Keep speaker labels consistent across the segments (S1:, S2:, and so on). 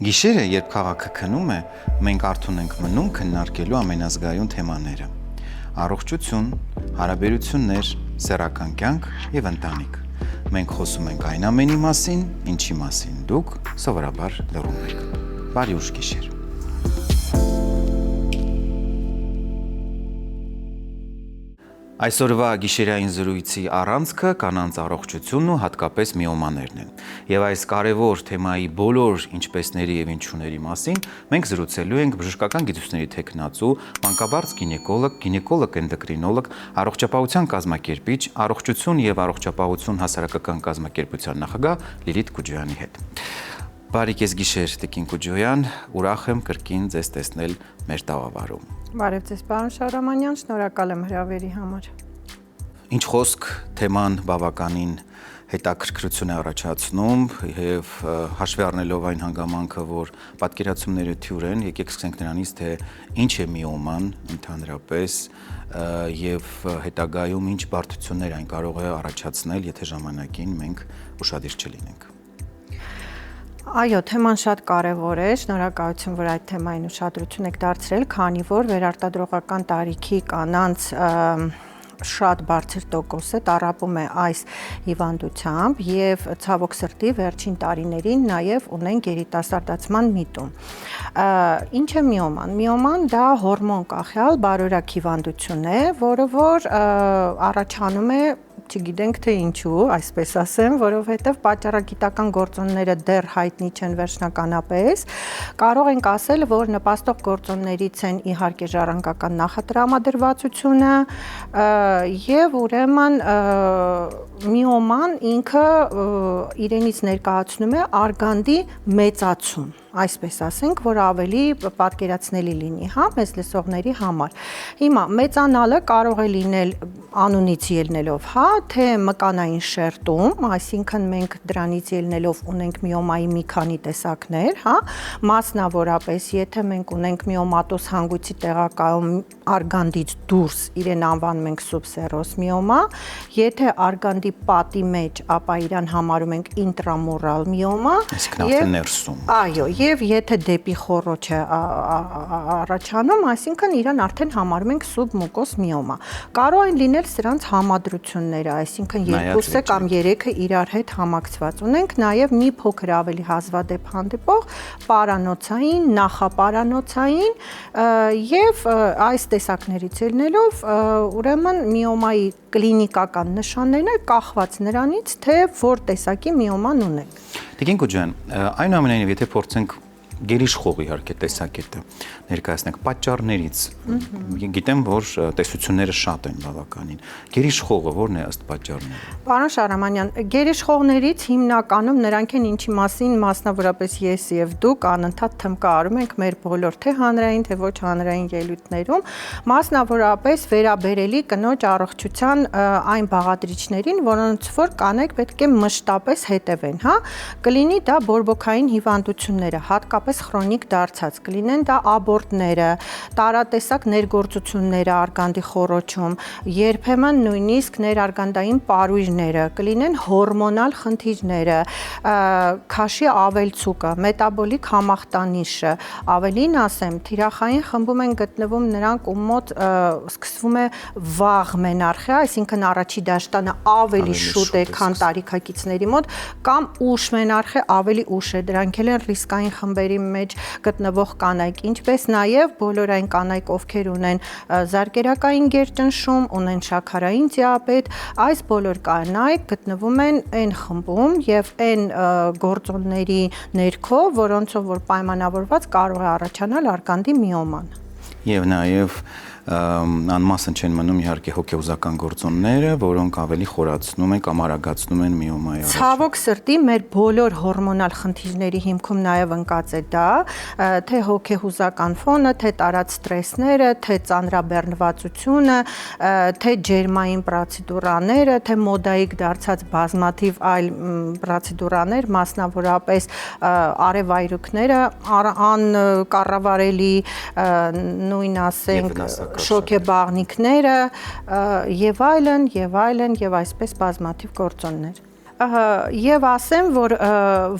S1: Գիշերը, երբ քաղաքը քնում է, մենք արթուն ենք մնում քննարկելու ամենազգայուն թեմաները. առողջություն, հարաբերություններ, սեռական կյանք եւ ընտանիք։ Մենք խոսում ենք այն ամենի մասին, ինչի մասին դուք սովորաբար լռում եք։ Բարի ուշ գիշեր։ Այսօրվա գիշերային զրույցի առանցքը կանանց առողջությունն ու հատկապես միոմաներն են։ Եվ այս կարևոր թեմայի բոլոր ինչպեսների եւ ինչուների մասին մենք զրուցելու ենք բժշկական գիտությունների թեկնածու, մանկաբարձ գինեկոլոգ, էնդոկրինոլոգ, առողջապահության կազմակերպիչ, առողջություն եւ առողջապահություն հասարակական կազմակերպության նախագահ Լիլիթ Կուջոյանի հետ։ Բարի կեսգիշեր, Տիկին Կուջոյան, ուրախ եմ կրկին ձեզ տեսնել մեր տաղավարում։
S2: Բարև ձեզ, պարոն Շահրամանյան, շնորհակալ եմ հրավերի համար։
S1: Ինչ խոսք, թեման բավականին հետաքրքրություն է առաջացնում եւ հաշվի առնելով այն հանգամանքը, որ պատկերացումները թյուր են, եկեք սկսենք նրանից, թե ինչ է միոման ընդհանրապես եւ հետագայում ինչ բարդություններ այն կարող է առաջացնել, եթե ժամանակին մենք ուշադիր չլինենք։
S2: Այո, թեման շատ կարևոր է, շնորհակալություն, որ այդ թեմային ուշադրություն եք դարձրել, քանի որ վերարտադրողական տարիքի կանանց շատ բարձր տոկոսը տառապում է այս հիվանդությամբ եւ ցավոք սրտի վերջին տարիներին նաեւ ունենք երիտասարդացման միտում։ Ինչ է միոման։ Միոման դա հորմոն կախյալ բարորակ հիվանդություն է, որը որ առաջանում է չգիտենք թե ինչու, այսպես ասեմ, որովհետև պատճառագիտական գործոնները դեռ հայտնի չեն վերջնականապես, կարող ենք ասել, որ նպաստող գործոններից են իհարկե ժառանգական նախատրամադրվածությունը եւ ուրեմն միոման ինքը իրենից ներկայացնում է արգանդի մեծացում, այսպես ասենք, որ ավելի պատկերացնելի լինի, հա, մեզ լսողների համար։ Հիմա մեծանալը կարող է լինել անունից ելնելով, հա, թե մկանային շերտում, այսինքն մենք դրանից ելնելով ունենք միոմայի մի քանի տեսակներ, հա, մասնավորապես, եթե մենք ունենք միոմատոզ հանգույցի տեղակայում արգանդից դուրս, իրեն անվանում ենք սուբսերոզ միոմա, եթե արգանդի պատի մեջ, ապա իրան համարում ենք ինտրամորալ միոմա, այո, եւ եթե դեպի խոռոչ է առաջանում, այսինքն իրան արդեն համարում ենք սուբմուկոզ միոմա։ Կարող են լինել սրանց համադրությունները, այսինքն երկուսը կամ երեքը իրար հետ համակցված։ Ունենք նաև մի փոքր ավելի հազվադեպ հանդիպող պարանոցային, նախապարանոցային եւ այս տեսակներից ելնելով ուրեմն միոմայի կլինիկական նշաններն են կախված նրանից, թե որ տեսակի միոման ունենք։
S1: Տիկին Կուջոյան, այնուամենայնիվ, եթե փորձենք գերիշխող իհարկե տեսակետը ներկայացնենք պատճառներից, գիտեմ, որ տեսությունները շատ են բավականին, գերիշխողը որն է ըստ պատճառների։
S2: Պարոն Շահրամանյան, գերիշխողներից հիմնականում նրանք են, ինչի մասին մասնավորապես ես եւ դուք անընդհատ թմկարում ենք մեր բոլոր թե հանրային, թե ոչ հանրային ելույթներում, մասնավորապես վերաբերելի կնոջ առողջության այն բաղադրիչներին, որոնց որ կանայք պետք է մշտապես հետևեն, հա, կլինի դա բորբոքային հիվանդությունները, հատկապես քրոնիկ դարձած, կլինեն դա աբորտները, տարատեսակ ներգործությունները արգանդի խոռոչում, երբեմն նույնիսկ ներարգանդային պարույրները, կլինեն հորմոնալ խնդիրները, քաշի ավելցուկը, մետաբոլիկ համախտանիշը, ավելին ասեմ, թիրախային խմբում են գտնվում նրանք, ում մոտ սկսվում է վաղ մենարխիա, այսինքն առաջի դաշտանը ավելի շուտ է, քան տարիքակիցների մոտ, կամ ուշ մենարխիա ավելի ուշ է, դրանք էլ են ռիսկային խմբերի մեջ գտնվող կանայք, ինչպես նաև բոլոր այն կանայք, ովքեր ունեն զարկերակային գերճնշում, ունեն շաքարային դիաբետ, այս բոլոր կանայք գտնվում են այն խմբում եւ այն գործոնների ներքո, որոնցով որ պայմանավորված կարող է առաջանալ արգանդի միոման։
S1: Եվ նաև անմասն չեն մնում իհարկե հոգեհուզական գործոնները, որոնք ավելի խորացնում են կամ արագացնում են միոմայի առաջ։
S2: Ցավոք սրտի մեր բոլոր հորմոնալ խնդիրների հիմքում նաև ընկած է դա, թե հոգեհուզական ֆոնը, թե տարած ստրեսները, թե ծանրաբեռնվածությունը, թե ջերմային պրոցեդուրաները, թե մոդայիկ դարձած բազմաթիվ այլ պրոցեդուրաներ, մասնավորապես արևայրուքները, անկառավարելի նույն ասենք շոկեբաղնիքները եւ այլն եւ այսպես բազմաթիվ գործոններ։ Եվ ասեմ, որ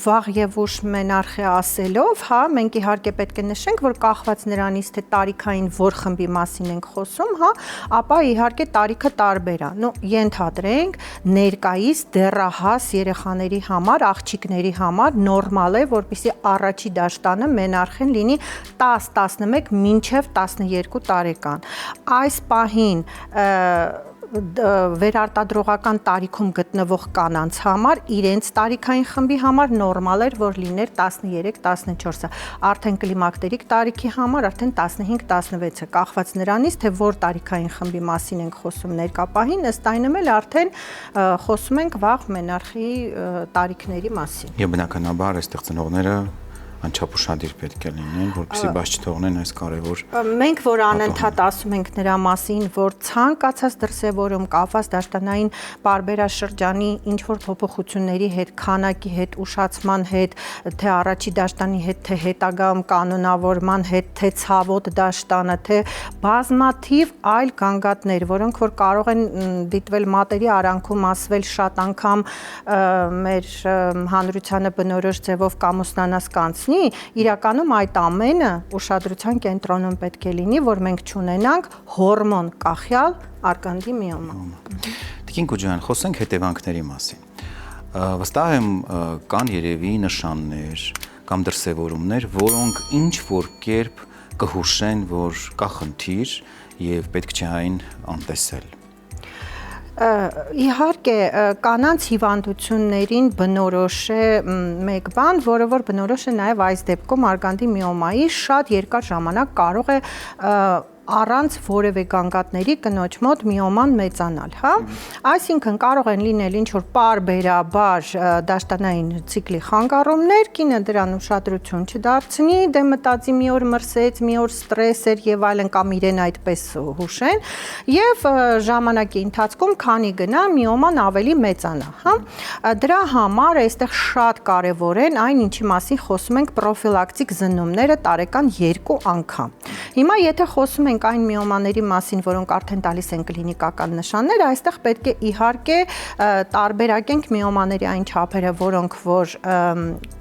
S2: վաղ եւ ուշ մենարխե ասելով, հա, մենք իհարկե պետք է նշենք, որ կախված նրանից թե տարիքային որ խմբի մասին ենք խոսում, հա, ապա իհարկե տարիքը տարբեր է։ Նո, ենթադրենք, ներկայիս դեռահաս երեխաների համար, աղջիկների համար նորմալ է, որպեսզի առաջի դաշտանը մենարխեն լինի 10-11 մինչև 12 տարեկան։ Այս պահին վերարտադրողական տարիքում գտնվող կանանց համար իրենց տարիքային խմբի համար նորմալ էր, որ լիներ 13-14-ը, արդեն կլիմակտերիկ տարիքի համար արդեն 15-16-ը, կախված նրանից, թե որ տարիքային խմբի մասին ենք խոսում ներկա պահին, ըստ այնմ էլ արդեն խոսում ենք վաղ մենարխի տարիքների մասին։
S1: Եվ բնականաբար այստեղ ծնողները անչափ ուշադիր պետք է լինեն, որպեսզի բաց չթողնեն այս կարևոր։
S2: Մենք որ անընդհատ ասում ենք նրա մասին, որ ցանկացած դրսևորում կապված դաշտանային պարբերաշրջանի ինչ որ փոփոխությունների հետ, քանակի հետ, ուշացման հետ, թե առաջի դաշտանի հետ, թե հետագայում կանոնավորման հետ, թե ցավոտ դաշտանը, թե բազմաթիվ այլ գանգատներ, որոնք որ կարող են դիտվել մատերի արանքում, ասվել շատ անգամ մեր հանրությանը բնորոշ ձևով կամուսնանաս կանցնի, իրականում այդ ամենը ուշադրության կենտրոնում պետք է լինի, որ մենք չունենանք հորմոն կախյալ արգանդի միոմա։
S1: Տիկին Կուջյան, խոսենք հետևանքների մասին։ Վստահ եմ կան երևի նշաններ կամ դրսևորումներ, որոնք ինչ որ կերպ կհուշեն, որ կա խնդիր եւ պետք չէ այն անտեսել։
S2: Իհարկե կանանց հիվանդություններին բնորոշ է մեկ բան, որը որ բնորոշ է նաև այս դեպքում արգանդի միոմայի շատ երկար ժամանակ կարող է առանց որևէ գանգատների կնոջ մոտ միոման մեծանալ, հա։ Այսինքն կարող են լինել ինչ որ պարբերաբար դաշտանային ցիկլի խանգարումներ, կինը դրան ուշադրություն չդարձնի, դե մտածի մի օր մրսեց, մի օր ստրես էր եւ այլն կամ իրեն այդպես հուշեն, եւ ժամանակի ընթացքում քանի գնա միոման ավելի մեծանա, հա։ Դրա համար այստեղ շատ կարեւոր են այն, ինչի մասին խոսում ենք պրոֆիլակտիկ զննումները տարեկան 2 անգամ։ Հիմա եթե խոսում ենք այն միոմաների մասին, որոնք արդեն տալիս են կլինիկական նշաններ, այստեղ պետք է իհարկե տարբերակենք միոմաների այն չափերը, որոնք որ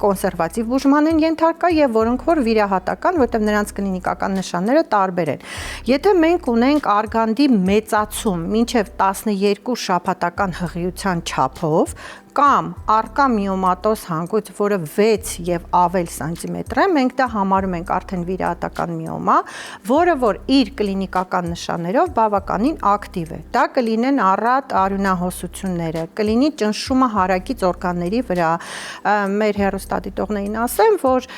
S2: կոնսերվատիվ բուժման են ենթարկա եւ որոնք որ վիրահատական, որտեղ նրանց կլինիկական նշանները տարբեր են։ Եթե մենք ունենք արգանդի մեծացում մինչև 12 շաբաթական հղիության չափով, կամ արկա միոմատոզ հանգույց, որը 6 եւ ավել սանտիմետր է, մենք դա համարում ենք արդեն վիրահատական միոմա, որը որ իր կլինիկական նշաններով բավականին ակտիվ է։ Դա կլինեն առատ արյունահոսությունները, կլինի ճնշումը հարակից օրգանների վրա։ Մեր հեռուստադիտողներին ասեմ, որ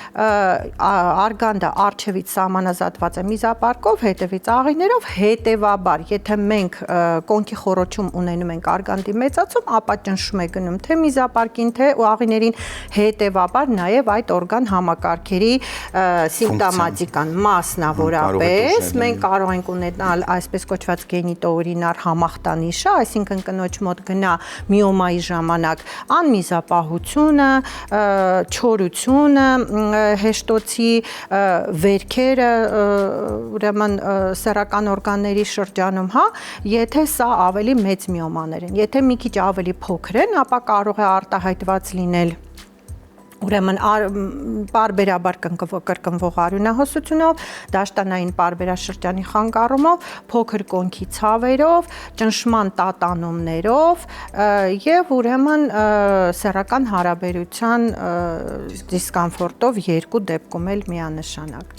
S2: արգանդը առջևից սահմանազատված է միզապարկով, հետևից աղիներով, հետևաբար, եթե մենք կոնքի խոռոչում ունենում ենք արգանդի մեծացում, ապա ճնշում է գնում թե միզապարկին, թե աղիներին, հետևաբար նաև այդ օրգան համակարգերի սիմպտոմատիկան մասնավորապես մենք կարող ենք ունենալ այսպես կոչված գենիտոուրինար համախտանիշը, այսինքն կնոջ մոտ գնա միոմայի ժամանակ անմիզապահությունը, չորությունը, հեշտոցի վերքերը, ուրեմն սեռական օրգանների շրջանում, հա, եթե սա ավելի մեծ միոմաներ են, եթե մի քիչ ավելի փոքր են, ապա կարող է արտահայտված լինել ուրեմն պարբերաբար կրկնվող արյունահոսությունով, դաշտանային պարբերաշրջանի խանգարումով, փոքր կոնքի ցավերով, ճնշման տատանումներով եւ ուրեմն սեռական հարաբերության դիսկոմֆորտով 2 դեպքում էլ միանշանակ։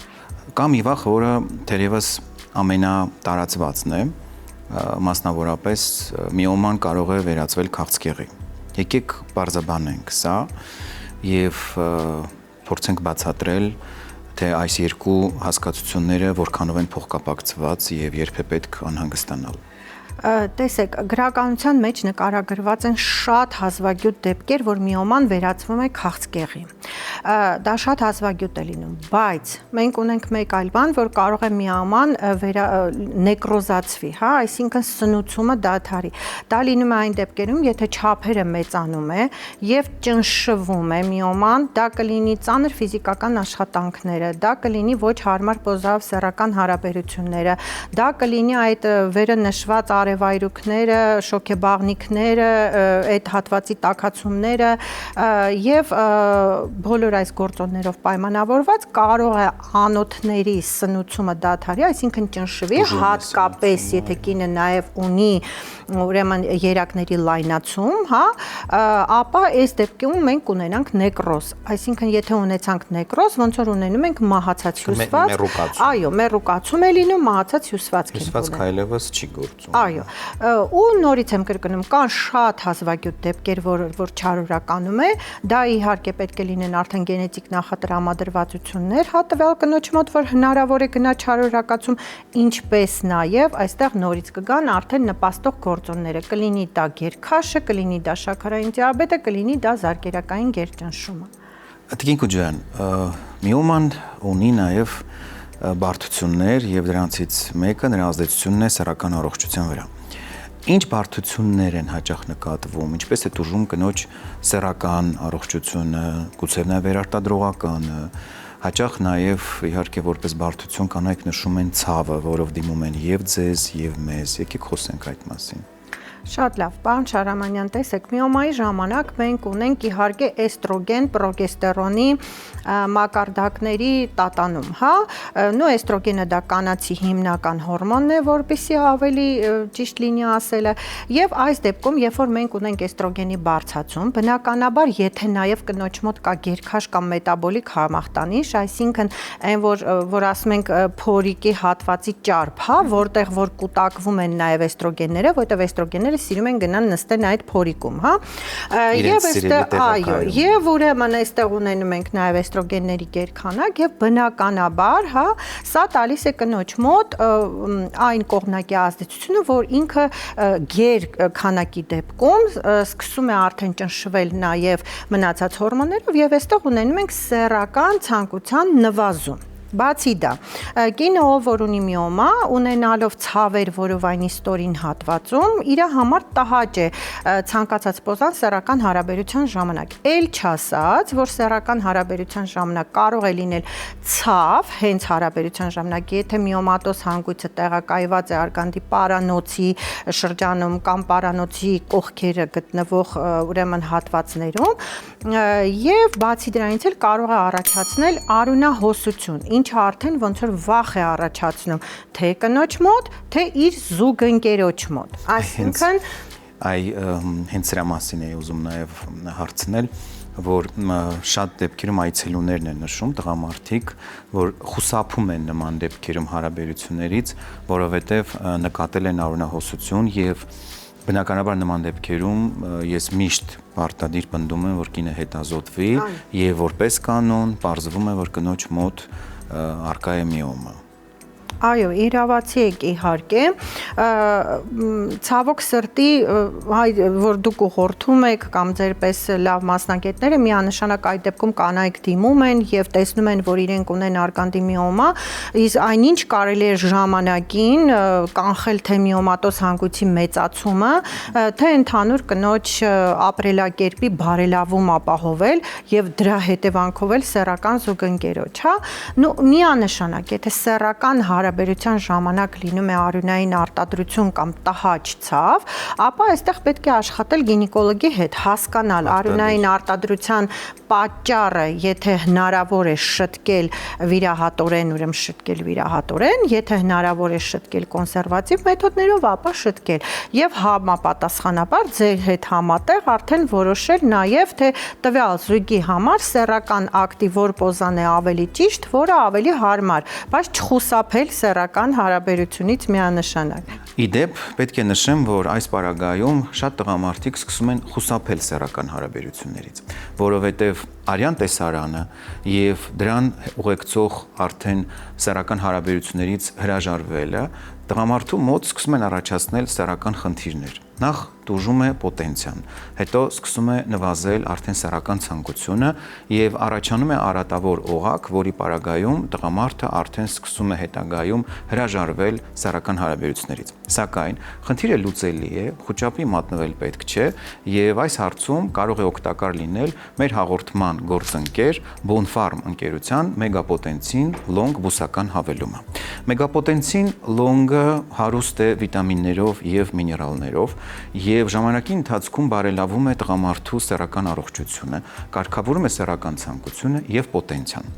S1: Կա մի վախ, որը թերևս ամենատարածվածն է, մասնավորապես միոման կարող է վերածվել քաղցկեղի։ Եկեք բարձաբանենք սա եւ փորձենք բացատրել, թե այս երկու հասկացությունները որքանով են փոխկապակցված եւ երբ է պետք անհանգստանալ։
S2: Տեսեք, գրականության մեջ նկարագրված են շատ հազվագյուտ դեպքեր, որ միոման վերածվում է քաղցկեղի։ Դա շատ հազվագյուտ է լինում, բայց մենք ունենք մեկ այլ բան, որ կարող է միոման նեկրոզացվի, հա, այսինքն սնուցումը դադարի։ Դա լինում է այն դեպքերում, եթե չափերը մեծանում է եւ ճնշվում է միոման, դա կլինի ծանր ֆիզիկական աշխատանքները, դա կլինի ոչ հարմար պոզիվ սեռական հարաբերությունները, դա կլինի այդ վերը նշված արևայրուքները, շոքեբաղնիքները, այդ հատվածի տաքացումները եւ բոլոր այս գործոններով պայմանավորված կարող է անոթների սնուցումը դադարի, այսինքն ճնշվի, հատկապես եթե կինը նաեւ ունի ուրեմն երակների լայնացում, հա, ապա այս դեպքում մենք ունենանք նեկրոզ, այսինքն եթե ունեցանք նեկրոզ, ոնց որ ունենում ենք մահացած հյուսված, այո, մեռուկացում է լինում, մահացած հյուսվածք ենք
S1: հյուսվածք այլևս չի գործում։
S2: Այո, ու նորից եմ կրկնում, կան շատ հազվագյուտ դեպքեր, որ չարորականում է, դա իհարկե պետք է լինեն արդեն գենետիկ նախատրամադրվածություններ հատվյալ կնոջ մոտ, որ հնարավոր է գնա չարորակացում, ինչպես նաև այստեղ նորից կգան արդեն նպաստող գործոնները, կլինի դա գերքաշը, կլինի դա շաքարային դիաբետը, կլինի դա զարկերակային գերճնշումը։
S1: Տիկին Կուջյան, միոման ունի նաև բարդություններ եւ դրանցից մեկը նրա ազդեցությունն է սեռական առողջության վրա։ Ինչ բարդություններ են հաճախ նկատվում, ինչպես է տուժում կնոջ սեռական առողջությունը, գուցե նաև վերարտադրողականը, հաճախ նաև իհարկե որպես բարդություն կանայք նշում են ցավը, որով դիմում են եւ ձեզ եւ մեզ։ Եկեք խոսենք այդ մասին։
S2: Շատ լավ, պարոն Շարամանյան, տեսեք, միոմայի ժամանակ մենք ունենք իհարկե էստրոգեն, պրոգեստերոնի մակարդակների տատանում, հա, նո էստրոգենը դա կանացի հիմնական հորմոնն է, որպեսզի ավելի ճիշտ լինի ասելը, եւ այս դեպքում, երբ որ մենք ունենք էստրոգենի բարձրացում, բնականաբար, եթե նաեւ կնոջ մոտ կա գերքաշ կամ մետաբոլիկ համախտանիշ, այսինքն այն որ ասում ենք փորիկի հատվածի ճարփ, հա, որտեղ որ կուտակվում են նաեւ էստրոգենները, որտեղ էստրոգենները սիրում են գնան նստեն այդ փորիկում, հա։ Եվ այստեղ այո, եւ ուրեմն այստեղ ունենում ենք նաեւ էստրոգենների գերքանակ եւ բնականաբար, հա, սա տալիս է կնոջ մոտ այն կողմնակի ազդեցությունը, որ ինքը գեր քանակի դեպքում սկսում է արդեն ճնշվել նաեւ մնացած հորմոններով եւ այստեղ ունենում ենք սեռական ցանկության նվազում։ Բացի դա, կինը ով որ ունի միոմա, ունենալով ցավեր որովայնի ստորին հատվածում, իր համար տհաճ է ցանկացած պոզան սեռական հարաբերության ժամանակ։ Էլ չասած, որ սեռական հարաբերության ժամանակ կարող է լինել ցավ, հենց հարաբերության ժամանակ, եթե միոմատոզ հանգույցը տեղակայված է արգանդի պարանոցի շրջանում կամ պարանոցի կողքերը գտնվող ուրեմն հատվածներում, եւ բացի դրանից էլ կարող է առաջացնել արյունահոսություն, ինչը արդեն ոնց որ վախ է առաջացնում թե կնոջ մոտ, թե իր զուգընկերոջ մոտ։ Այսինքն
S1: հենց դրա մասին էի ուզում նաև հարցնել, որ շատ դեպքերում այցելուներն են նշում տղամարդիկ, որ խուսափում են նման դեպքերում հարաբերություններից, որովհետև նկատել են արյունահոսություն եւ բնականաբար նման դեպքերում ես միշտ պարտադիր պնդում եմ, որ կինը հետազոտվի եւ որպես կանոն պարզվում է, որ կնոջ մոտ արկա է միոմա։
S2: Այո, իրավացի եք իհարկե, ցավոք սրտի, որ դուք ուղղորդում եք կամ ձեր պես լավ մասնագետները միանշանակ այդ դեպքում կանայք դիմում են եւ տեսնում են, որ իրենք ունեն արգանդի միոմա, իսկ այնինչ կարելի է ժամանակին կանխել թե միոմատոզ հանգույցի մեծացումը, թե ընդհանուր կնոջ ապրելակերպի բարելավում ապահովել եւ դրա հետևանքով էլ սեռական զուգընկերոջ, հա, միանշանակ, եթե սեռական հարաբերության ժամանակ լինում է արյունային արտադրություն կամ տհաճ ցավ, ապա այստեղ պետք է աշխատել գինեկոլոգի հետ, հասկանալ արյունային արտադրության պատճառը, եթե հնարավոր է շտկել վիրահատորեն, ուրեմն շտկել վիրահատորեն, եթե հնարավոր է շտկել կոնսերվատիվ մեթոդներով, ապա շտկել եւ համապատասխանաբար ձեր հետ համատեղ արդեն որոշել նաեւ թե տվյալ զույգի համար սեռական ակտի որ պոզան է ավելի ճիշտ, որը ավելի հարմար, բայց չխուսափել սեռական հարաբերությունից միանշանակ։
S1: Իդեպ պետք է նշեմ, որ այս պարագայում շատ տղամարդիկ սկսում են խուսափել սեռական հարաբերություններից, որովհետև արյան տեսարանը եւ դրան ուղեկցող արդեն սեռական հարաբերություններից հրաժարվելը տղամարդու մոտ սկսում են առաջացնել սեռական խնդիրներ։ Նախ տուժում է պոտենցիան, հետո սկսում է նվազել արդեն սեռական ցանկությունը եւ առաջանում է արատավոր օղակ, որի պարագայում տղամարդը արդեն սկսում է հետագայում հրաժարվել սեռական հարաբերություններից։ Սակայն խնդիրը լուծելի է, խոճապի մատնվել պետք չէ եւ այս հարցում կարող է օգտակար լինել մեր հաղորդման գործընկեր Bonfarm ընկերության մեգապոտենցին լոնգ բուսական հավելումը։ Մեգապոտենցին լոնգը հարուստ է վիտամիններով եւ միներալներով եւ ժամանակի ընթացքում բարելավում է տղամարդու սեռական առողջությունը, կարգավորում է սեռական ցանկությունը եւ պոտենցիան։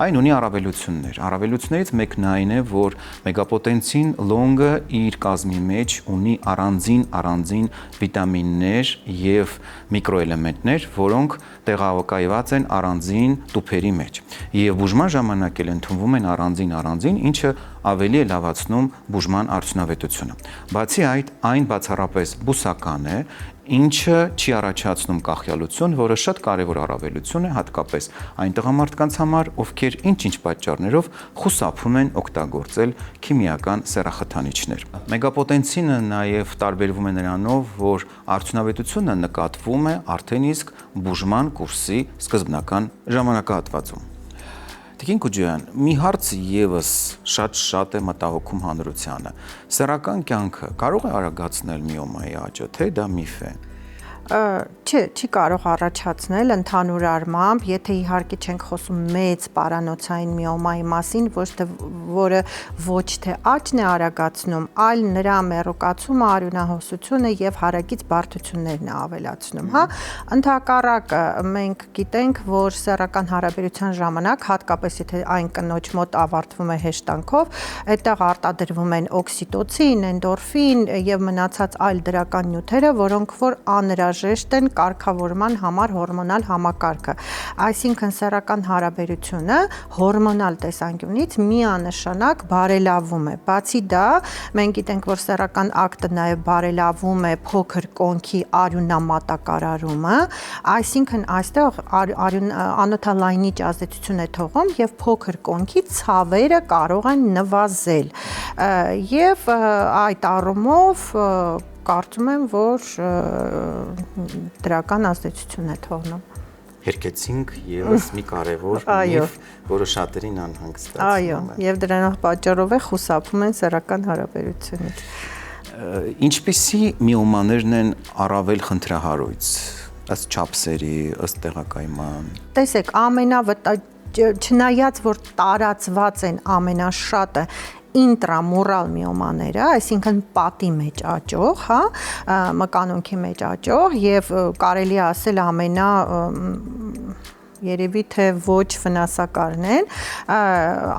S1: Այն ունի առավելություններ։ Առավելություններից մեկն այն է, որ մեգապոտենցին լոնգը իր կազմի մեջ ունի առանձին վիտամիններ եւ միկրոէլեմենտներ, որոնք տեղակայված են առանձին տուփերի մեջ եւ բուժման ժամանակ էլ ընդունվում են առանձին, ինչը ավելի է լավացնում բուժման արդյունավետությունը։ Բացի այդ, այն բացառապես բուսական է, ինչը չի առաջացնում կախյալություն, որը շատ կարևոր առավելություն է հատկապես այն տղամարդկանց համար, ովքեր ինչ-ինչ պատճառներով խուսափում են օգտագործել քիմիական սեռախթանիչներ։ Մեգապոտենցինը նաև տարբերվում է նրանով, որ արդյունավետությունը նկատվում է արդեն իսկ բուժման կուրսի սկզբնական ժամանակահատվածում։ Տիկին Կուջոյան, մի հարց եւս շատ է մտահոգում հանրությանը։ Սեռական կյանքը կարող է արագացնել միոմայի աճը, թե դա միֆ է։
S2: Չի կարող առաջացնել ընդհանուր առմամբ, եթե իհարկե չենք խոսում մեծ պարանոցային միոմայի մասին, որը ոչ թե աճն է արագացնում, այլ նրա մեռուկացումը, արյունահոսությունը եւ հարակից բարդություններն է ավելացնում, հա։ Ընդհակառակը մենք գիտենք, որ սեռական հարաբերության ժամանակ, հատկապես եթե այն կնոջ մոտ ավարտվում է հեշտանքով, այդտեղ արտադրվում են օքսիտոցին, էնդորֆին եւ մնացած այլ դրական նյութերը, որոնք որ անհրաժեշտ են կարգավորման համար հորմոնալ համակարգը։ Այսինքն սեռական հարաբերությունը հորմոնալ տեսանկյունից միանշանակ բարելավում է։ Բացի դա, մենք գիտենք, որ սեռական ակտը նաև բարելավում է փոքր կոնքի արյունամատակարարումը, այսինքն այստեղ անոթալայնիչ ազդեցություն է թողում եւ փոքր կոնքի ցավերը կարող են նվազել։ Եվ այդ առումով կարծում եմ, որ դրական ազդեցություն է թողնում։
S1: Հերկեցինք եւս մի կարևոր միֆ, որը շատերին անհանգստացնում է։
S2: Այո, եւ դրանով պատճառով է խուսափում են սեռական հարաբերությունից։
S1: Ինչպիսի միոմաներն են առավել խնդրահարույց, ըստ չափսերի, ըստ տեղակայման։
S2: Տեսեք, չնայած որ տարածված են ամենաշատը ինտրամուրալ միոմաները, այսինքն պատի մեջ աճող, հա, մկանունքի մեջ աճող եւ կարելի է ասել երևի թե ոչ վնասակարն են,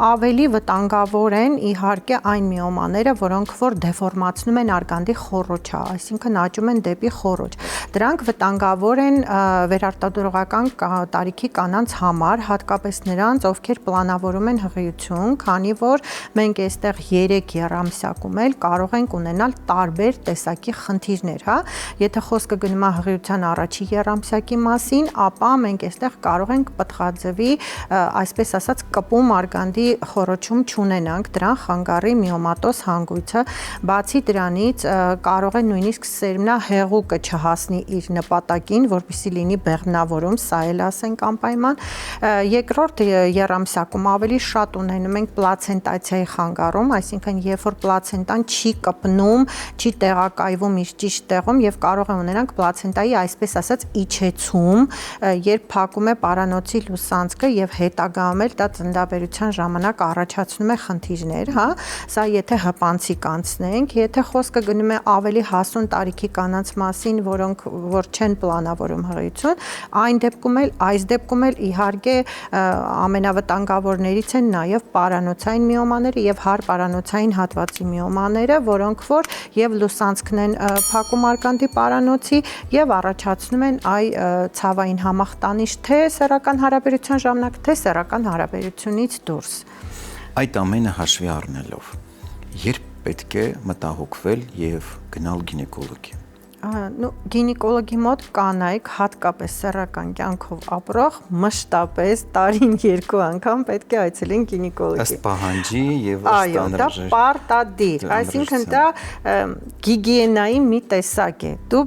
S2: ավելի վտանգավոր են իհարկե այն միոմաները, որոնք որ դեֆորմացնում են արգանդի խոռոչը, այսինքն աճում են դեպի խոռոչ։ Դրանք վտանգավոր են վերարտադրողական տարիքի կանանց համար, հատկապես նրանց, ովքեր պլանավորում են հղիություն, քանի որ մենք այստեղ 3 եռամսյակում էլ կարող ենք ունենալ տարբեր տեսակի խնդիրներ, հա։ Եթե խոսքը գնում է հղիության առաջի եռամսյակի մասին, ապա մենք այստեղ կարող ենք պտղաձևի, այսպես ասած, կպում արգանդի խոռոչում չունենանք, դրան խանգարի միոմատոզ հանգույցը։ Բացի դրանից կարող է նույնիսկ սերմնահեղուկը չհասնի իր նպատակին, որպեսզի լինի բեղմնավորում, սա էլ ասենք անպայման։ Երկրորդ եռամսյակում ավելի շատ ունենում ենք պլացենտացիայի խանգարում, այսինքն երբ որ պլացենտան չի կպնում, չի տեղակայվում իր ճիշտ տեղում եւ կարող է ունենանք պլացենտայի այսպես ասած իջեցում, երբ փակում է պարանոցի լուսանցքը եւ հետագայում էլ դա ծննդաբերության ժամանակ առաջացնում է խնդիրներ, հա, սա եթե հպանցիկ անցնենք, եթե խոսքը գնում է ավելի հասուն տարիքի կանանց մասին, որոնք որ չեն պլանավորում հղիություն, այս դեպքում էլ իհարկե ամենավտանգավորներից են նաեւ պարանոցային միոմաները եւ հարպարանոցային հատվածի միոմաները, որոնք որ եւ լուսանցքն են փակում արգանդի պարանոցի եւ առաջացնում են ցավային համախտանիշ թե սեռական հարաբերության ժամանակ, թե սեռական հարաբերությունից դուրս։
S1: Այդ ամենը հաշվի առնելով, երբ պետք է մտահոգվել եւ գնալ գինեկոլոգի։
S2: Գինեկոլոգի մոտ կանայք հատկապես սեռական կյանքով ապրող մշտապես տարին 2 անգամ պետք է այցելեն գինեկոլոգի։
S1: Ըստ պահանջի եւ
S2: Այո, դա պարտադիր, այսինքն դա գիգիենայի մի տեսակ է։ Դու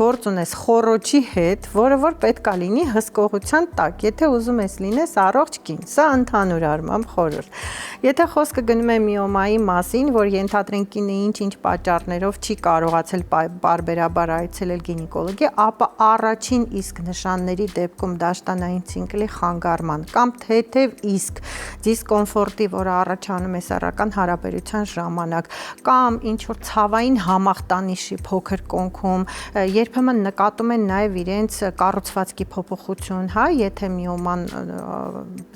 S2: գործ ունես խոռոչի հետ, որը որ պետք է լինի հսկողության տակ, եթե ուզում ես լինես առողջ կին։ Սա ընդհանուր առմամբ խորհուրդ։ Եթե խոսքը գնում է միոմայի մասին, որ ենթադրենք կինը ինչ-ինչ պատճառներով չի կարողացել պարբերաբար այցելել գինեկոլոգի, ապա առաջին իսկ նշանների դեպքում դաշտանային ցինկլի խանգարման կամ թեթև իսկ դիսկոմֆորտի, որը առաջանում է սեռական հարաբերության ժամանակ, կամ ինչ-որ ցավային համախտանիշի փոքր կոնքում, երբեմն նկատում են նաև իրենց կառուցվածքի փոփոխություն, հա, եթե միոման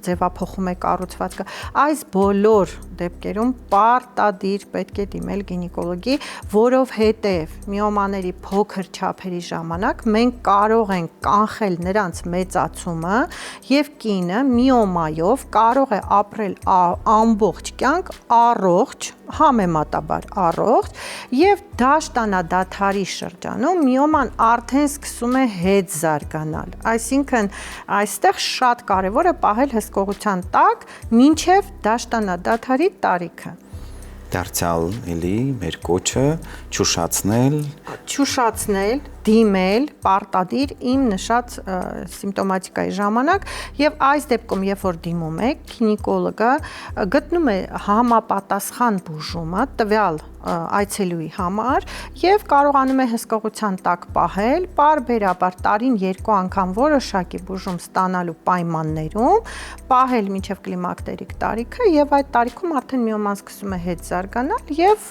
S2: ձևափոխում է կառուցվածքը, այս բոլոր դեպքերում պարտադիր պետք է դիմել գինեկոլոգի, որովհետև միոմաների փոքր չափերի ժամանակ մենք կարող ենք կանխել նրանց մեծացումը եւ կինը միոմայով կարող է ապրել ամբողջ կյանք առողջ, համեմատաբար առողջ եւ դաշտանադադարի շրջանում միոման արդեն սկսում է հետ զարգանալ։ Այսինքն այստեղ շատ կարեւոր է պահել հսկողության տակ մինչեւ դաշտանադադարի տարիքը։
S1: Դարձյալ էլի մեր կոչը չուշացնել, դիմել պարտադիր իմ նշած սիմպտոմատիկայի ժամանակ եւ այս դեպքում երբ որ դիմում եք գինեկոլոգը գտնում է համապատասխան բուժումը տվյալ այցելուի համար եւ կարողանում է հսկողության տակ պահել պարբերաբար տարին 2 անգամ որոշակի բուժում ստանալու պայմաններում պահել մինչեւ կլիմակտերիկ տարիքը եւ այդ տարիքում արդեն միոման սկսում է հետ զարգանալ եւ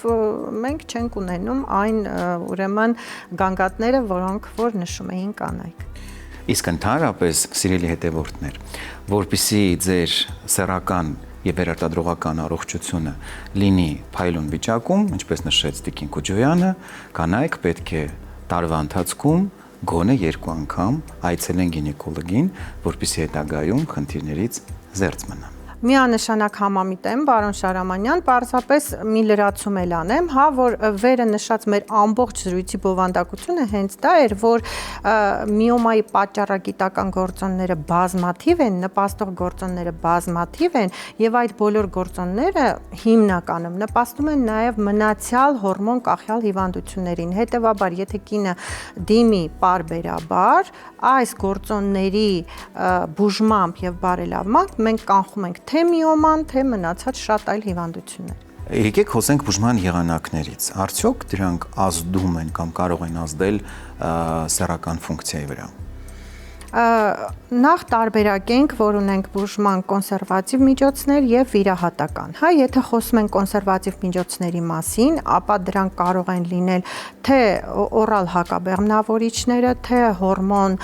S1: մենք չենք ունենում այն ուրեմն գանգատները, որոնք որ նշում էին կանայք։ Իսկ ընդհանրապես սիրելի հետևորդներ, որպեսզի ձեր սեռական եւ վերարտադրողական առողջությունը լինի փայլուն վիճակում, ինչպես նշեց Տիկին Կոջոյանը, կանայք պետք է տարվա ընթացքում գոնե 2 անգամ այցելեն գինեկոլոգին, որպեսզի հետագայում խնդիրներից զերծ մնան։
S2: Միանշանակ համամիտ եմ, պարոն Շարամանյան, պարզապես մի լրացում էլ անեմ, հա, որ վերը նշած մեր ամբողջ զրույցի բովանդակությունը հենց դա էր, որ միոմայի պատճառագիտական գործոնները բազմաթիվ են, նպաստող գործոնները բազմաթիվ են, եւ այդ բոլոր գործոնները հիմնականում նպաստում են նաեւ մնացյալ հորմոն կախյալ հիվանդություններին։ Հետեւաբար, եթե կինը դիմի պարբերաբար, այս գործոնների բուժմամբ եւ բարելավմամբ մենք կանխում ենք թե միոման, թե մնացած շատ այլ հիվանդություններ։
S1: Եկեք խոսենք բուժման եղանակներից։ Արդյոք դրանք ազդում են կամ կարող են ազդել սեռական ֆունկցիայի վրա։
S2: Նախ տարբերակենք, որ ունենք բուժման կոնսերվատիվ միջոցներ եւ վիրահատական։ Հա, եթե խոսում ենք կոնսերվատիվ միջոցների մասին, ապա դրանք կարող են լինել թե օրալ հակաբեղմնավորիչները, թե հորմոն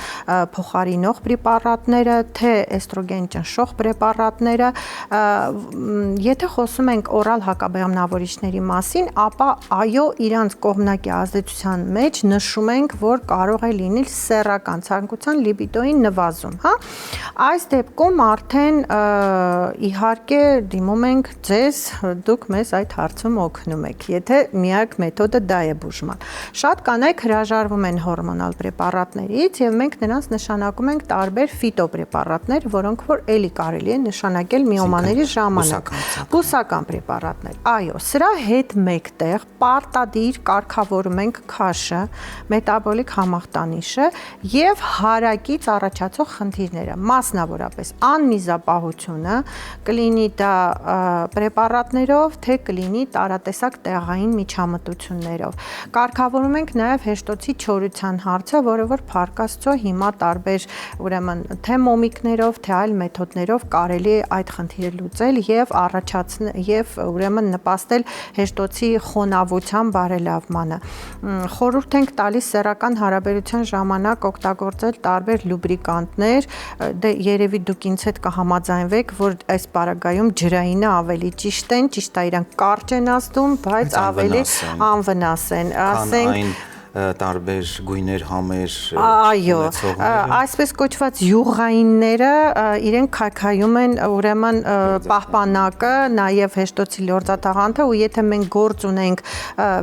S2: փոխարինող պրեպարատները, թե էստրոգեն ճնշող պրեպարատները։ Եթե խոսում ենք օրալ հակաբեղմնավորիչների մասին, ապա այո, իրանց կողմնակի ազդեցության մեջ նշում ենք, որ կարող է լինել սեռական ցանկության լիբիդոյին նվազում, հա։ Այս դեպքում արդեն իհարկե դիմում ենք ձեզ, դուք մեզ այդ հարցում օգնում եք, եթե միակ մեթոդը դա է բուժման։ Շատ կանայք հրաժարվում են հորմոնալ պրեպարատներից եւ մենք նրանց նշանակում ենք տարբեր ֆիտոպրեպարատներ, որոնք որ էլի կարելի է նշանակել միոմաների ժամանակ։ Բուսական պրեպարատներ։ Այո, սրա հետ մեկտեղ պարտադիր կարգավորում ենք քաշը, մետաբոլիկ համախտանիշը եւ հարակից առաջացող խնդիրները, մասնավորապես անմիզապահությունը, կլինի դա պրեպարատներով, թե կլինի տարատեսակ տեղային միջամտություններով։ Կարգավորում ենք նաև հեշտոցի չորության հարցը, որը որ փառք Աստծո հիմա տարբեր ուրեմն թե մոմիկներով, թե այլ մեթոդներով կարելի է այդ խնդիրը լուծել եւ առաջացնել եւ ուրեմն նպաստել հեշտոցի խոնավության բարելավմանը։ Խորհուրդ ենք տալիս սեռական հարաբերության ժամանակ օգտագործել տարբեր լուբրիկանտներ, դե երևի դուք ինձ հետ կհամաձայնվեք, որ այս պարագայում ջրայինը ավելի ճիշտ են, ճիշտ է իրանք կարճ են ազդում, բայց ավելի անվնաս են, ասենք
S1: տարբեր գույներ, համեր
S2: Այո,
S1: ունեցողները։
S2: այսպես կոչված յուղայինները իրենք քայքայում են ուրեմն պահպանակը, նաև հեշտոցի լորձաթաղանթը, ու եթե մենք գործ ունենք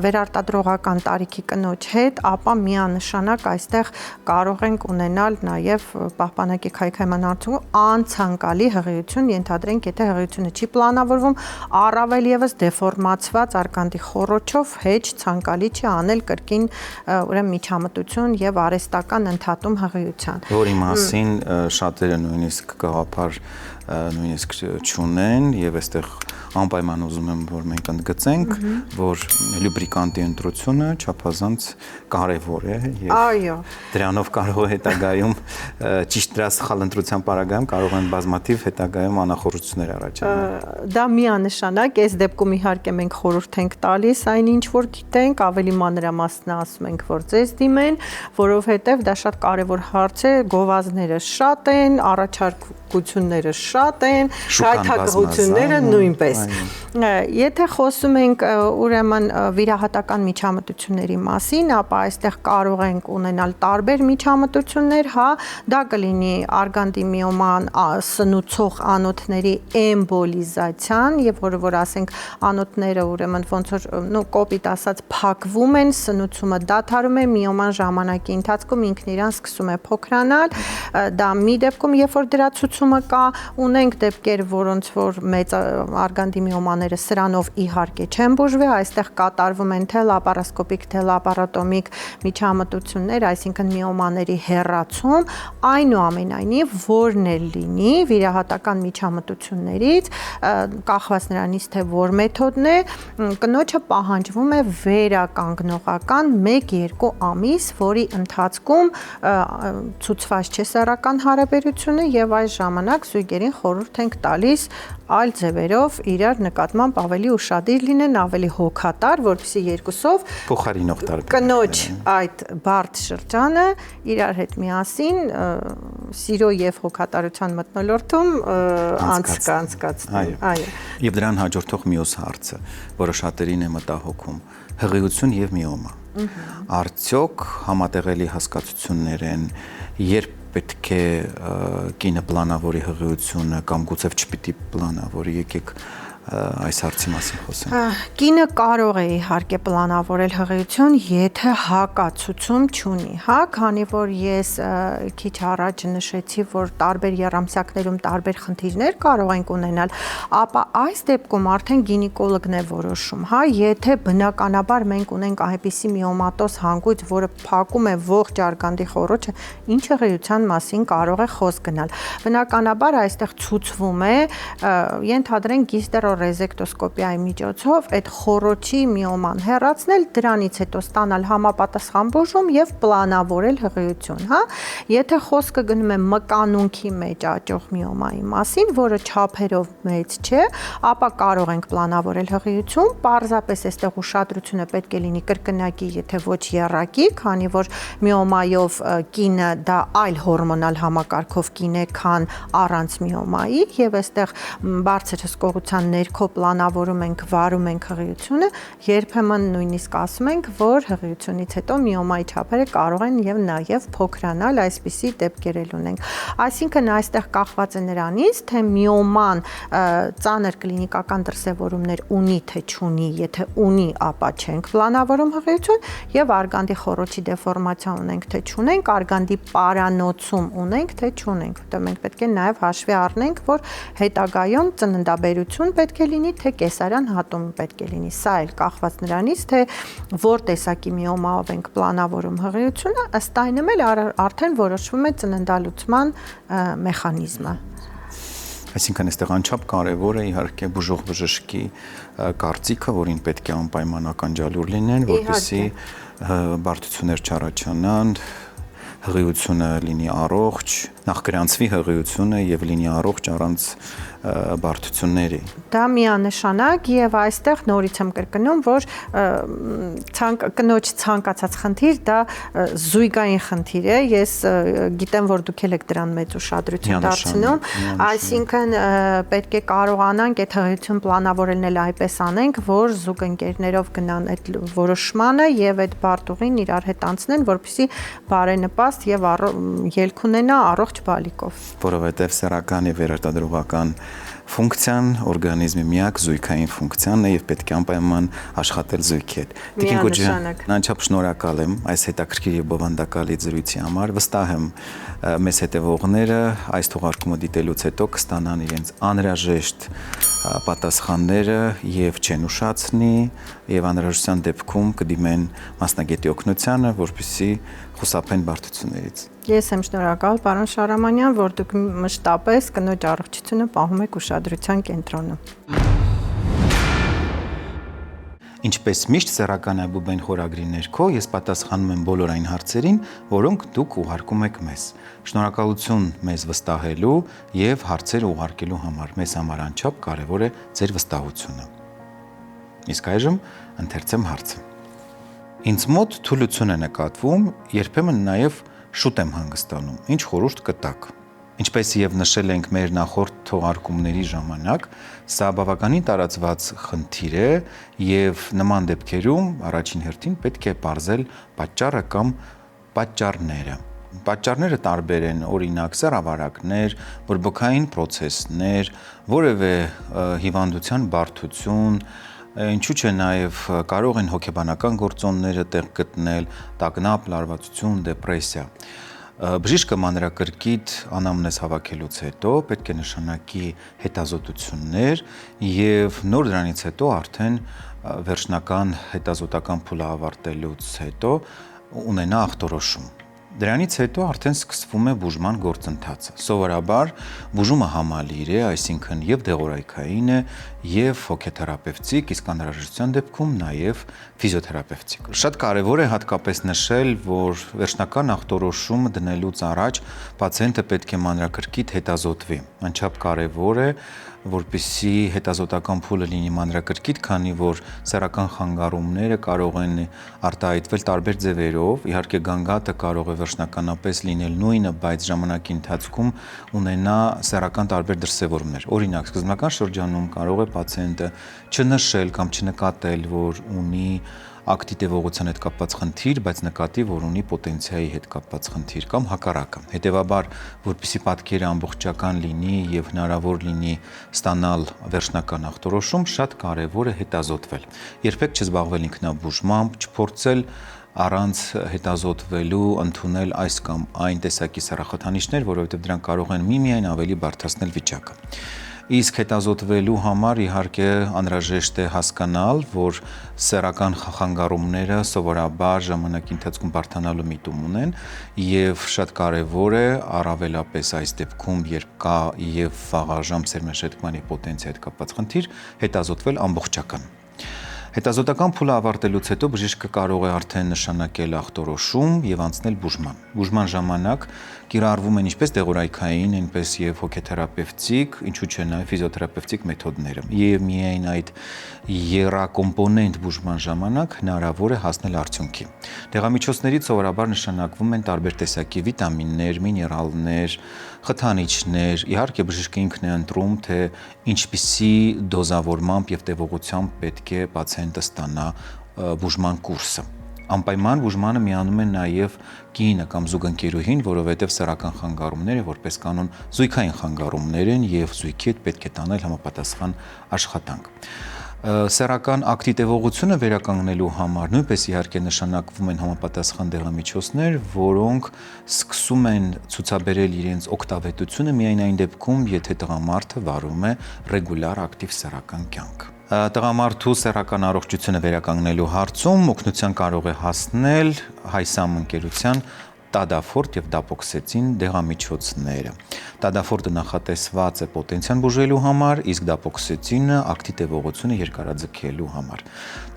S2: վերարտադրողական տարիքի կնոջ հետ, ապա միանշանակ այստեղ կարող ենք ունենալ նաև պահպանակի քայքայման արդյունքում անցանկալի հղիություն, ենթադրենք, եթե հղիությունը չի պլանավորվում, առավել եւս դեֆորմացված արգանդի խոռոչով հեչ ցանկալի չի անել կրկին ուրեմն միջամտություն եւ արհեստական ընդհատում հղիության,
S1: որի մասին շատերը նույնիսկ գաղափար նույնիսկ չունեն եւ այստեղ անպայման ուզում եմ որ մենք ընդգծենք, որ լյուբրիկանտի ընտրությունը չափազանց կարեւոր է եւ դրանով կարող է հետագայում ճիշտ դրա սխալ ընտրության պարագայում կարող են բազմաթիվ հետագայում անախորժություններ առաջանալ։
S2: Դա միանշանակ այս դեպքում իհարկե մենք խորհուրդ ենք տալիս այն ինչ որ գիտենք, ավելի մանրամասն ասում ենք որ ձեզ դիմեն, որովհետեւ դա շատ կարեւոր հարց է, գովազդները շատ են, առաջարկությունները շատ են, հայթակղությունները նույնպես։ Եթե խոսում ենք ուրեմն վիրահատական միջամտությունների մասին, ապա այստեղ կարող ենք ունենալ տարբեր միջամտություններ, հա, դա կլինի արգանդի միոման սնուցող անոթների էմբոլիզացիան, եւ որ ասենք անոթները ուրեմն ոնց որ կոպիտ ասած փակվում են, սնուցումը դադարում է, միոման ժամանակի ընթացքում ինքն իրան սկսում է փոքրանալ, դա մի դեպքում, երբ որ դրա ցուցումը կա, ունենք դեպքեր, որոնց որ մեծ արգանդի միոմաները սրանով իհարկե չեն բուժվի, այստեղ կատարվում են թե լապարասկոպիկ, թե լապարատոմիկ միջամտություններ, այսինքն միոմաների հեռացում, այնուամենայնիվ որն էլ լինի վիրահատական միջամտություններից, կախված նրանից թե որ մեթոդն է, կնոջը պահանջվում է վերականգնողական 1-2 ամիս, որի ընթացքում ցուցված չէ սեռական հարաբերությունը եւ այս ժամանակ զույգերին խորհուրդ ենք տալիս այլ ձևերով իրար նկատմամբ ավելի ուշադիր լինեն, ավելի հոգատար, որպեսզի երկուսով
S1: փոխարինող տարբեր
S2: կնոջ այդ բարդ շրջանը իրար հետ միասին սիրո եւ հոգատարության մթնոլորտում անցկացնեն։ Այո։
S1: Եվ դրան հաջորդող մյուս հարցը, որը շատերին է մտահոգում, հղիություն եւ միոմա։ Արդյոք համատեղելի հասկացություններ են, երբ պետք է կինը պլանավորի հղիությունը կամ գուցե չպիտի պլանավորի, եկեք այս հարցի մասին խոսենք։
S2: Կինը կարող է իհարկե պլանավորել հղիություն, եթե հակացուցում չունի, հա, քանի որ ես քիչ առաջ նշեցի, որ տարբեր եռամսյակներում տարբեր խնդիրներ կարող ենք ունենալ, ապա այս դեպքում արդեն գինեկոլոգն է որոշում, հա, եթե բնականաբար մենք ունենք այնպիսի միոմատոզ հանգույց, որը փակում է ողջ արգանդի խոռոչը, ինչ հղիության մասին կարող է խոսք գնալ։ Բնականաբար այստեղ ցուցվում է, ենթադրենք ռեզեկտոսկոպիայի միջոցով այդ խոռոչի միոման հեռացնել, դրանից հետո ստանալ համապատասխան բուժում եւ պլանավորել հղիություն, հա։ Եթե խոսքը գնում է մկանունքի մեջ աճող միոմայի մասին, որը չափերով մեծ չէ, ապա կարող ենք պլանավորել հղիություն, պարզապես այստեղ ուշադրությունը պետք է լինի կրկնակի, եթե ոչ եռակի, քանի որ միոմայով կինը դա այլ հորմոնալ համակարգով կին է, քան առանց միոմայի, եւ այստեղ բարձր հսկողության ներքո պլանավորում ենք, վարում ենք հղիությունը, երբեմն նույնիսկ ասում ենք, որ հղիությունից հետո միոմայի չափերը կարող են եւ նաեւ փոքրանալ, այսպիսի դեպքեր էլ ունենք։ Այսինքն այստեղ կախված է նրանից, թե միոման ծանր կլինիկական դրսևորումներ ունի թե չունի, եթե ունի, ապա չենք պլանավորում հղիություն, եւ արգանդի խոռոչի դեֆորմացիա ունենք թե չունենք, արգանդի պարանոցում ունենք թե չունենք, որտեղ մենք պետք է նաեւ հաշվի առնենք, որ հետագայում ծննդաբերություն պետք է լինի, թե կեսարյան հատում պետք է լինի։ Սա էլ կախված նրանից, թե որ տեսակի միոմայով ենք պլանավորում հղիությունը, ըստ այնմ էլ արդեն որոշվում է ծննդալուծման մեխանիզմը։
S1: Այսինքն այստեղ անչափ կարևոր է իհարկե բուժող բժշկի կարծիքը, որին պետք է անպայման ականջալուր լինեն, որպեսզի բարդություններ չառաջանան, հղիությունը լինի առողջ, նախ գրանցվի հղիությունը եւ լինի առողջ առանց բարդությունների։
S2: Դա միանշանակ եւ այստեղ նորից եմ կրկնում, որ կնոջ ցանկացած խնդիր դա զույգային խնդիր է։ Ես գիտեմ, որ դուք եք դրան մեծ ուշադրություն դարձնում, այսինքն պետք է կարողանանք այդ հղիություն պլանավորել այնպես անենք, որ զուգընկերներով գնան այդ որոշմանը եւ այդ բարդուղին իրար հետ անցնեն, որպեսզի բարենպաստ եւ ելք ունենա առողջ բալիկով։
S1: Որովհետեւ սեռական եւ վերարտադրողական ֆունկցիան օրգանիզմի միակ զույգային ֆունկցիան է եւ պետք է անպայման աշխատել զույգի հետ։ Տիկին Գոջյան, անչափ շնորհակալ եմ այս հետաքրքիր եւ բովանդակալի զրույցի համար։ Վստահ եմ մեզ հետևողները այս թողարկումը դիտելուց հետո կստանան իրենց անհրաժեշտ պատասխանները եւ չեն ուշացնի եւ անհրաժեշտության դեպքում կդիմեն մասնագետի օգնությանը, որպեսզի խուսափեն բարդություններից։
S2: Ես եմ շնորհակալ, պարոն Շարամանյան, որ դուք մշտապես կնոջ առողջությունը պահում եք ուշադրության կենտրոնում։
S1: Ինչպես միշտ սեռական այբուբեն խորագրի ներքո ես պատասխանում եմ բոլոր այն հարցերին, որոնք դուք ուղարկում եք մեզ։ Շնորհակալություն մեզ վստահելու եւ հարցեր ուղարկելու համար։ Մեզ համար անչափ կարեւոր է ձեր վստահությունը։ Իսկ այժմ ընթերցեմ հարցը։ Ինձ մոտ թուլություն է նկատվում, երբեմն նաեւ շուտ եմ հանգստանում։ Ինչ խորհուրդ կտաք։ Ինչպես եւ նշել ենք մեր նախորդ թողարկումների ժամանակ, սա բավականին տարածված խնդիր է եւ նման դեպքերում առաջին հերթին պետք է ողջել պատճառը կամ պատճառները։ Պատճառները տարբեր են, օրինակ սեռավարակներ, բորբոքային պրոցեսներ, որևէ հիվանդության բարդություն, ինչու՞ չէ նաև կարող են հոգեբանական գործոնները տեղ գտնել, տագնապ, լարվածություն, դեպրեսիա։ Բժիշկը մանրակրկիտ անամնեզ հավաքելուց հետո պետք է նշանակի հետազոտություններ եւ նոր դրանից հետո արդեն վերջնական հետազոտական փուլը ավարտելուց հետո ունենա ախտորոշում։ Դրանից հետո արդեն սկսվում է բուժման գործընթացը։ Սովորաբար բուժումը համալիր է, այսինքն եւ դեղորայքային է, եւ հոգեթերապևտիկ, իսկ անհրաժեշտության դեպքում նաեւ ֆիզիոթերապևտիկ։ Շատ կարեւոր է հատկապես նշել, որ վերջնական ախտորոշումը դնելուց առաջ պացիենտը պետք է մանրակրկիտ հետազոտվի։ Անչափ կարեւոր է, որպեսզի հետազոտական փուլը լինի մանրակրկիտ, քանի որ սեռական խանգարումները կարող են արտահայտվել տարբեր ձևերով։ Իհարկե գանգատը կարող է վերջնականապես լինել նույնը, բայց ժամանակի ընթացքում ունենա սեռական տարբեր դրսևորումներ։ Օրինակ, սկզբնական շրջանում կարող է պացիենտը չնշել կամ չնկատել, որ ունի ակտի տևողության հետ կապված խնդիր, բայց նկատի, որ ունի պոտենցիայի հետ կապված խնդիր կամ հակառակը։ Հետևաբար, որպեսզի պատկերը ամբողջական լինի եւ հնարավոր լինի ստանալ վերջնական ախտորոշում, շատ կարեւոր է հետազոտվել։ Երբեք չզբաղվել ինքնաբուժմամբ, չփորձել առանց հետազոտվելու ընդունել այս կամ այն տեսակի սեռախոթանիշներ, որովհետեւ դրանք կարող են միմիայն ավելի բարդացնել վիճակը։ Իսկ հետազոտվելու համար իհարկե անհրաժեշտ է հասկանալ, որ սեռական խանգարումները սովորաբար ժամանակի ընթացքում բարդանալու միտում ունեն եւ շատ կարեւոր է առավելապես այս դեպքում, երբ կա եւ վաղաժամ սերմաշետկմանի պոտենցիա հետ կապված խնդիր, հետազոտվել ամբողջական։ Հետազոտական փուլը ավարտելուց հետո բժիշկը կարող է արդեն նշանակել ախտորոշում եւ անցնել բուժման։ Բուժման ժամանակ կիրառվում են ինչպես դեղորայքային, այնպես եւ հոգեթերապևտիկ, ինչու՞ չէ նաեւ ֆիզիոթերապևտիկ մեթոդները։ Եվ միայն այդ եռակոմպոնենտ բուժման ժամանակ հնարավոր է հասնել արդյունքի։ Դեղամիջոցներից սովորաբար նշանակվում են տարբեր տեսակի վիտամիններ, միներալներ, խթանիչներ։ Իհարկե բժիշկը ինքն է ընտրում, թե ինչպիսի դոզավորմամբ եւ տևողությամբ պետք է պացիենտը ստանա բուժման կուրսը։ Անպայման բուժմանը միանում է նաև կինը կամ զուգընկերուհին, որովհետև սեռական խանգարումները որպես կանոն զույգային խանգարումներ են եւ զույգի հետ պետք է տանել համապատասխան աշխատանք։ Սեռական ակտի տևողությունը վերականգնելու համար նույնպես իհարկե նշանակվում են համապատասխան դեղամիջոցներ, որոնք սկսում են ցուցաբերել իրենց օգտավետությունը միայն այն դեպքում, եթե տղամարդը վարում է ռեգուլար ակտիվ սեռական կյանք։ Տղամարդու սեռական առողջությունը վերականգնելու հարցում օգնության կարող է հասնել Հայսամ ընկերության տադաֆորտ եւ դապոքսեցին դեղամիջոցները։ Տադաֆորտը նախատեսված է պոտենցիան բուժելու համար, իսկ դապոքսեցինը ակտիվ տևողությունը երկարաձգելու համար։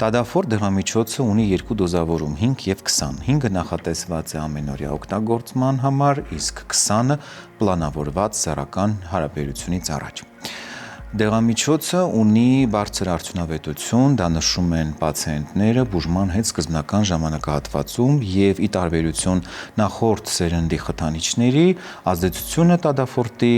S1: Տադաֆորտ դեղամիջոցը ունի երկու դոզավորում՝ 5 եւ 20։ 5-ը նախատեսված է ամենօրյա օգտագործման համար, իսկ 20-ը պլանավորված սեռական հարաբերությունից առաջ։ Դեղամիջոցը ունի բարձր արդյունավետություն, դա նշում են պացիենտները բուժման հետ սկզբնական ժամանակահատվածում եւ ի տարբերություն նախորդ սերնդի խթանիչների, ազդեցությունը տադաֆորտի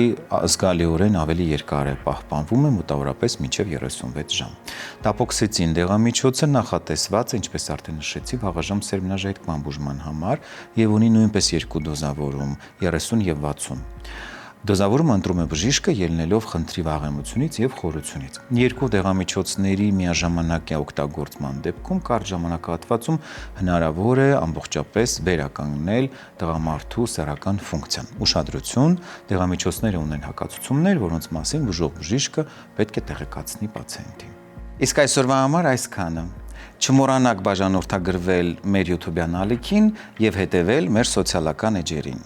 S1: զգալիորեն ավելի երկար է, պահպանվում է մոտավորապես մինչև 36 ժամ։ Դապոքսեցին դեղամիջոցը նախատեսված է, ինչպես արդեն նշեցի, վաղաժամ սերմնաժայթքման բուժման համար եւ ունի նույնպես երկու դոզավորում՝ 30 եւ 60։ Դոզավորումը ընտրում է բժիշկը ելնելով խնդրի վաղեմությունից եւ խորությունից։ Երկու դեղամիջոցների միաժամանակյա օգտագործման դեպքում կարճ ժամանակահատվածում հնարավոր է ամբողջապես վերականգնել տղամարդու սեռական ֆունկցիան։ Ուշադրություն, դեղամիջոցները ունեն հակացություններ, որոնց մասին բուժող բժիշկը պետք է տեղեկացնի պացիենտին։ Իսկ այսօրվա համար այսքանը։ Չմոռանաք բաժանորդագրվել մեր YouTube-յան ալիքին եւ հետեւել մեր սոցիալական էջերին։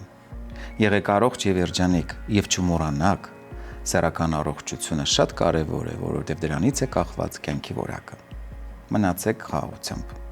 S1: Եղեք առողջ եւ երջանիկ եւ չմոռանաք, սեռական առողջությունը շատ կարեւոր է, որովհետեւ դրանից է կախված կյանքի որակը։ Մնացեք խաղաղությամբ։